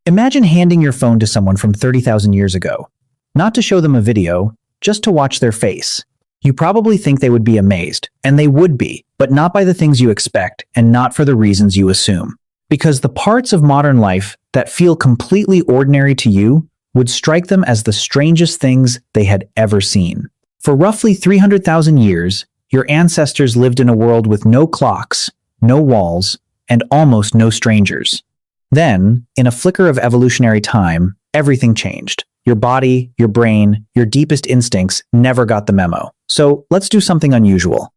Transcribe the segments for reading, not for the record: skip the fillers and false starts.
Imagine handing your phone to someone from 30,000 years ago. Not to show them a video, just to watch their face. You probably think they would be amazed, and they would be, but not by the things you expect and not for the reasons you assume. Because the parts of modern life that feel completely ordinary to you would strike them as the strangest things they had ever seen. For roughly 300,000 years, your ancestors lived in a world with no clocks, no walls, and almost no strangers. Then, in a flicker of evolutionary time, everything changed. Your body, your brain, your deepest instincts never got the memo. So let's do something unusual.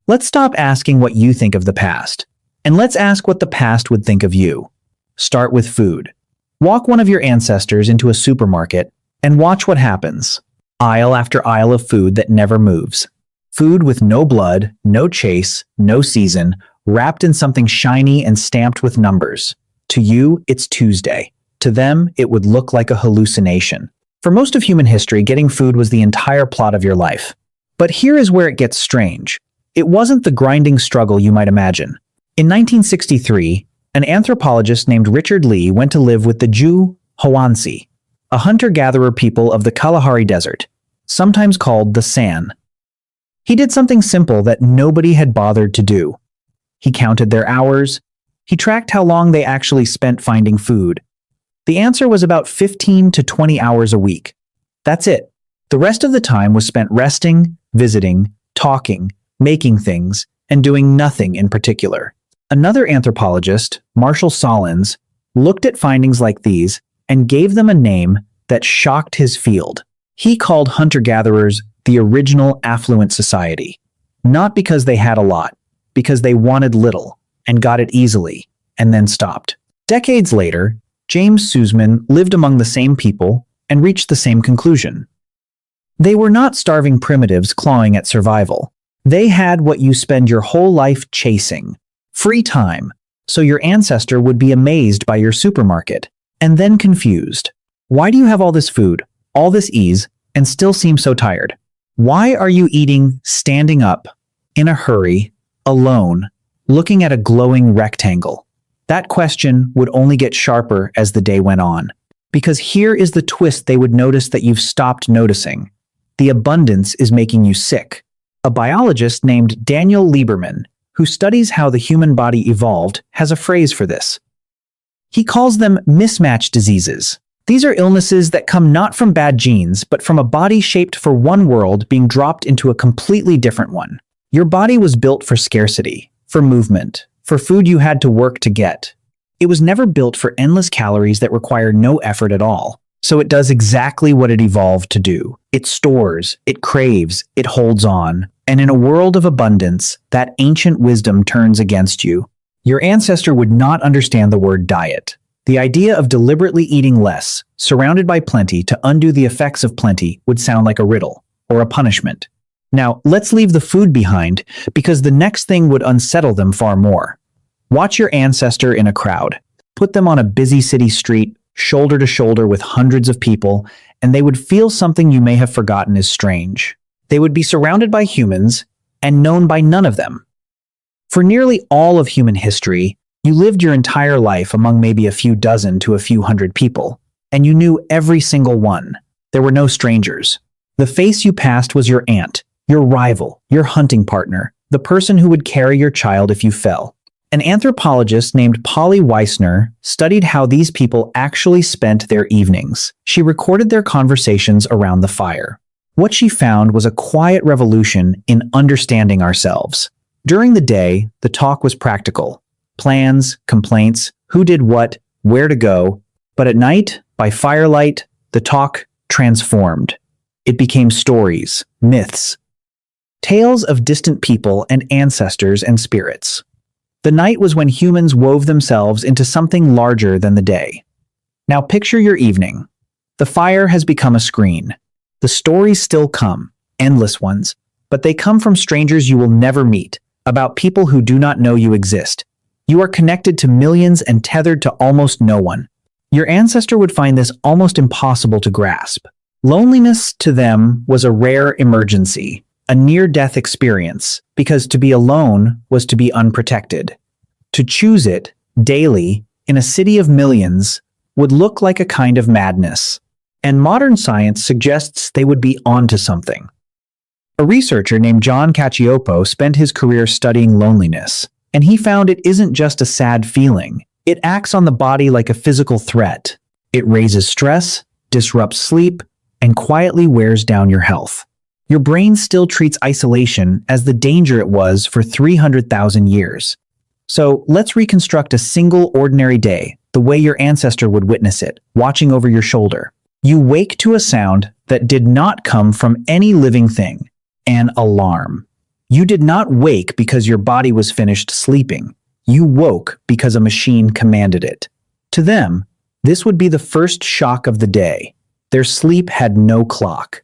Let's stop asking what you think of the past, and let's ask what the past would think of you. Start with food. Walk one of your ancestors into a supermarket and watch what happens. Aisle after aisle of food that never moves. Food with no blood, no chase, no season, wrapped in something shiny and stamped with numbers. To you, it's Tuesday. To them, it would look like a hallucination. For most of human history, getting food was the entire plot of your life. But here is where it gets strange. It wasn't the grinding struggle you might imagine. In 1963, an anthropologist named Richard Lee went to live with the Jew Hoansi, a hunter-gatherer people of the Kalahari Desert, sometimes called the San. He did something simple that nobody had bothered to do. He counted their hours. He tracked how long they actually spent finding food. The answer was about 15 to 20 hours a week. That's it. The rest of the time was spent resting, visiting, talking, making things, and doing nothing in particular. Another anthropologist, Marshall Solins, looked at findings like these and gave them a name that shocked his field. He called hunter-gatherers the original affluent society. Not because they had a lot, because they wanted little and got it easily, and then stopped. Decades later, James Sussman lived among the same people and reached the same conclusion. They were not starving primitives clawing at survival. They had what you spend your whole life chasing, free time, so your ancestor would be amazed by your supermarket, and then confused. Why do you have all this food, all this ease, and still seem so tired? Why are you eating standing up, in a hurry, alone, looking at a glowing rectangle? That question would only get sharper as the day went on. Because here is the twist they would notice that you've stopped noticing. The abundance is making you sick. A biologist named Daniel Lieberman, who studies how the human body evolved, has a phrase for this. He calls them mismatch diseases. These are illnesses that come not from bad genes, but from a body shaped for one world being dropped into a completely different one. Your body was built for scarcity, for movement, for food you had to work to get. It was never built for endless calories that require no effort at all. So it does exactly what it evolved to do. It stores, it craves, it holds on. And in a world of abundance, that ancient wisdom turns against you. Your ancestor would not understand the word diet. The idea of deliberately eating less, surrounded by plenty to undo the effects of plenty, would sound like a riddle or a punishment. Now, let's leave the food behind, because the next thing would unsettle them far more. Watch your ancestor in a crowd. Put them on a busy city street, shoulder to shoulder with hundreds of people, and they would feel something you may have forgotten is strange. They would be surrounded by humans and known by none of them. For nearly all of human history, you lived your entire life among maybe a few dozen to a few hundred people, and you knew every single one. There were no strangers. The face you passed was your aunt, your rival, your hunting partner, the person who would carry your child if you fell. An anthropologist named Polly Weissner studied how these people actually spent their evenings. She recorded their conversations around the fire. What she found was a quiet revolution in understanding ourselves. During the day, the talk was practical. Plans, complaints, who did what, where to go. But at night, by firelight, the talk transformed. It became stories, myths, tales of distant people and ancestors and spirits. The night was when humans wove themselves into something larger than the day. Now picture your evening. The fire has become a screen. The stories still come, endless ones, but they come from strangers you will never meet, about people who do not know you exist. You are connected to millions and tethered to almost no one. Your ancestor would find this almost impossible to grasp. Loneliness to them was a rare emergency, a near-death experience, because to be alone was to be unprotected. To choose it, daily, in a city of millions, would look like a kind of madness. And modern science suggests they would be onto something. A researcher named John Cacioppo spent his career studying loneliness, and he found it isn't just a sad feeling. It acts on the body like a physical threat. It raises stress, disrupts sleep, and quietly wears down your health. Your brain still treats isolation as the danger it was for 300,000 years. So let's reconstruct a single ordinary day, the way your ancestor would witness it, watching over your shoulder. You wake to a sound that did not come from any living thing. An alarm. You did not wake because your body was finished sleeping. You woke because a machine commanded it. To them, this would be the first shock of the day. Their sleep had no clock.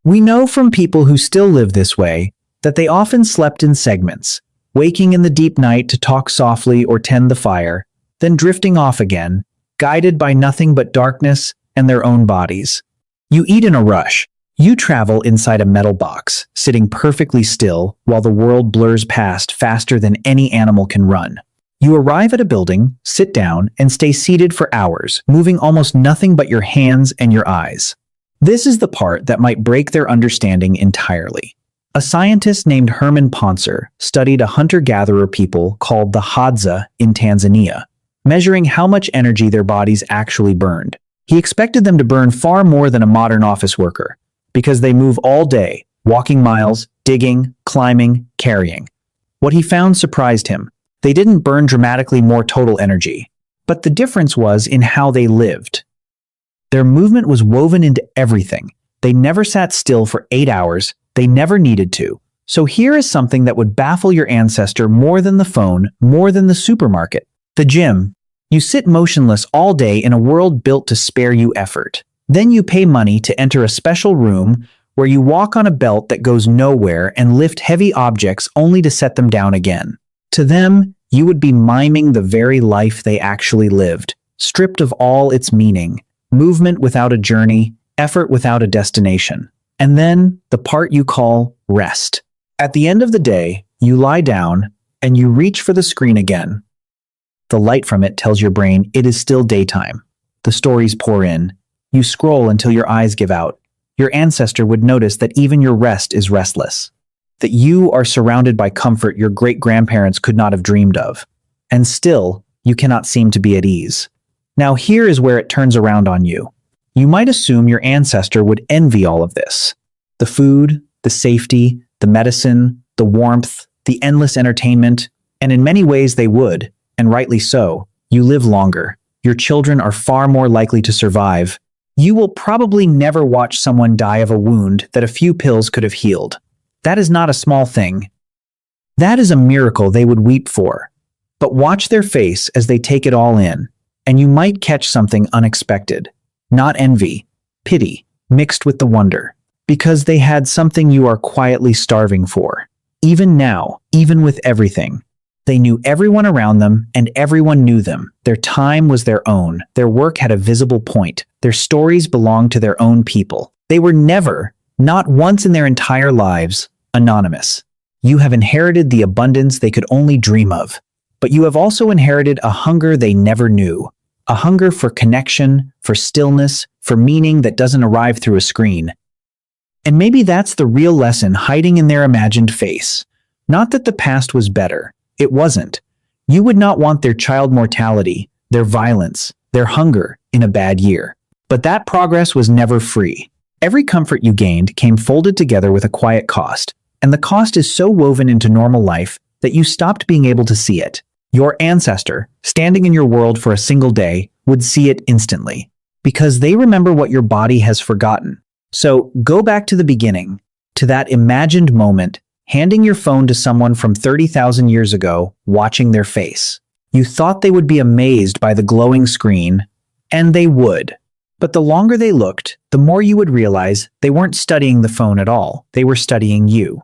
We know from people who still live this way that they often slept in segments, waking in the deep night to talk softly or tend the fire, then drifting off again, guided by nothing but darkness and their own bodies. You eat in a rush. You travel inside a metal box, sitting perfectly still while the world blurs past faster than any animal can run. You arrive at a building, sit down, and stay seated for hours, moving almost nothing but your hands and your eyes. This is the part that might break their understanding entirely. A scientist named Herman Poncer studied a hunter-gatherer people called the Hadza in Tanzania, measuring how much energy their bodies actually burned. He expected them to burn far more than a modern office worker, because they move all day, walking miles, digging, climbing, carrying. What he found surprised him. They didn't burn dramatically more total energy, but the difference was in how they lived. Their movement was woven into everything. They never sat still for 8 hours. They never needed to. So here is something that would baffle your ancestor more than the phone, more than the supermarket. The gym. You sit motionless all day in a world built to spare you effort. Then you pay money to enter a special room where you walk on a belt that goes nowhere and lift heavy objects only to set them down again. To them, you would be miming the very life they actually lived, stripped of all its meaning, movement without a journey, effort without a destination. And then, the part you call rest. At the end of the day, you lie down and you reach for the screen again. The light from it tells your brain it is still daytime. The stories pour in. You scroll until your eyes give out. Your ancestor would notice that even your rest is restless. That you are surrounded by comfort your great-grandparents could not have dreamed of. And still, you cannot seem to be at ease. Now here is where it turns around on you. You might assume your ancestor would envy all of this. The food, the safety, the medicine, the warmth, the endless entertainment, and in many ways they would, and rightly so. You live longer. Your children are far more likely to survive. You will probably never watch someone die of a wound that a few pills could have healed. That is not a small thing. That is a miracle they would weep for. But watch their face as they take it all in, and you might catch something unexpected. Not envy, pity, mixed with the wonder. Because they had something you are quietly starving for. Even now, even with everything. They knew everyone around them, and everyone knew them. Their time was their own. Their work had a visible point. Their stories belonged to their own people. They were never, not once in their entire lives, anonymous. You have inherited the abundance they could only dream of. But you have also inherited a hunger they never knew. A hunger for connection, for stillness, for meaning that doesn't arrive through a screen. And maybe that's the real lesson hiding in their imagined face. Not that the past was better. It wasn't. You would not want their child mortality, their violence, their hunger in a bad year. But that progress was never free. Every comfort you gained came folded together with a quiet cost, and the cost is so woven into normal life that you stopped being able to see it. Your ancestor, standing in your world for a single day, would see it instantly, because they remember what your body has forgotten. So go back to the beginning, to that imagined moment, handing your phone to someone from 30,000 years ago, watching their face. You thought they would be amazed by the glowing screen, and they would. But the longer they looked, the more you would realize they weren't studying the phone at all. They were studying you.